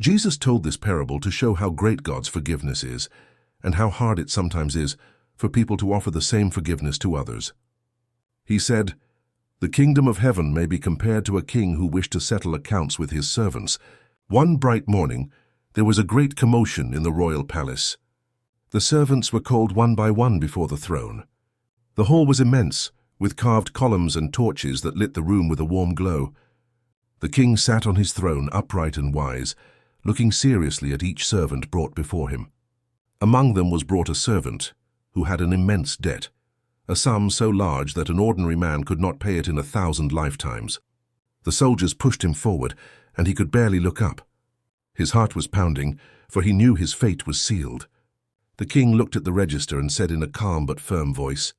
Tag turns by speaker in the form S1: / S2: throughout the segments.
S1: Jesus told this parable to show how great God's forgiveness is and how hard it sometimes is for people to offer the same forgiveness to others. He said, "The kingdom of heaven may be compared to a king who wished to settle accounts with his servants. One bright morning, there was a great commotion in the royal palace. The servants were called one by one before the throne. The hall was immense, with carved columns and torches that lit the room with a warm glow. The king sat on his throne, upright and wise, looking seriously at each servant brought before him. Among them was brought a servant who had an immense debt, a sum so large that an ordinary man could not pay it in 1,000 lifetimes. The soldiers pushed him forward, and he could barely look up. His heart was pounding, for he knew his fate was sealed. The king looked at the register and said in a calm but firm voice,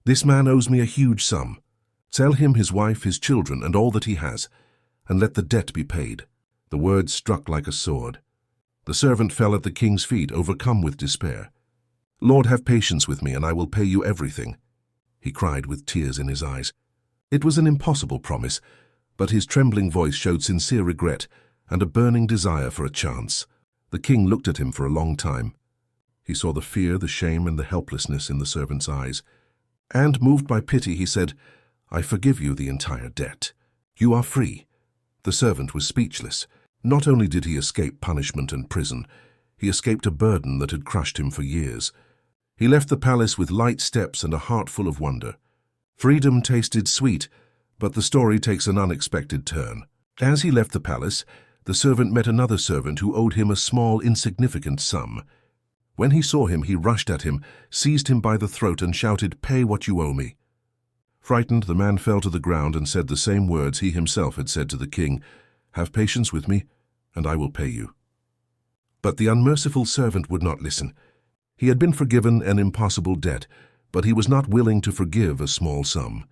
S1: "This man owes me a huge sum. Sell him his wife, his children, and all that he has, and let the debt be paid." The words struck like a sword. The servant fell at the king's feet, overcome with despair. "Lord, have patience with me, and I will pay you everything," he cried with tears in his eyes. It was an impossible promise, but his trembling voice showed sincere regret and a burning desire for a chance. The king looked at him for a long time. He saw the fear, the shame, and the helplessness in the servant's eyes. And, moved by pity, he said, "I forgive you the entire debt. You are free." The servant was speechless. Not only did he escape punishment and prison, he escaped a burden that had crushed him for years. He left the palace with light steps and a heart full of wonder. Freedom tasted sweet, but the story takes an unexpected turn. As he left the palace, the servant met another servant who owed him a small, insignificant sum. When he saw him, he rushed at him, seized him by the throat, and shouted, "Pay what you owe me." Frightened, the man fell to the ground and said the same words he himself had said to the king, "Have patience with me, and I will pay you." But the unmerciful servant would not listen. He had been forgiven an impossible debt, but he was not willing to forgive a small sum.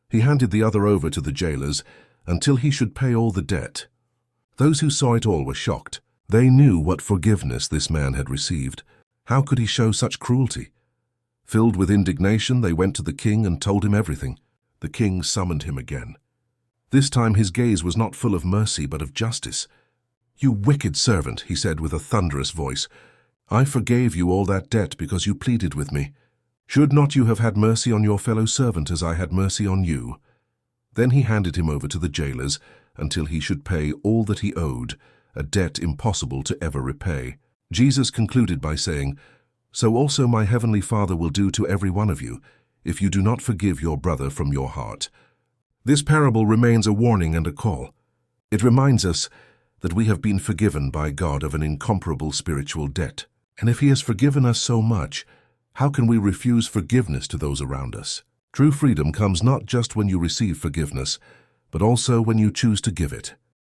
S1: He handed the other over to the jailers until he should pay all the debt. Those who saw it all were shocked. They knew what forgiveness this man had received. How could he show such cruelty? Filled with indignation, they went to the king and told him everything. The king summoned him again. This time his gaze was not full of mercy but of justice. "You wicked servant," he said with a thunderous voice, "I forgave you all that debt because you pleaded with me. Should not you have had mercy on your fellow servant as I had mercy on you?" Then he handed him over to the jailers until he should pay all that he owed, a debt impossible to ever repay. Jesus concluded by saying, "So also my heavenly Father will do to every one of you, if you do not forgive your brother from your heart." This parable remains a warning and a call. It reminds us that we have been forgiven by God of an incomparable spiritual debt. And if He has forgiven us so much, how can we refuse forgiveness to those around us? True freedom comes not just when you receive forgiveness, but also when you choose to give it.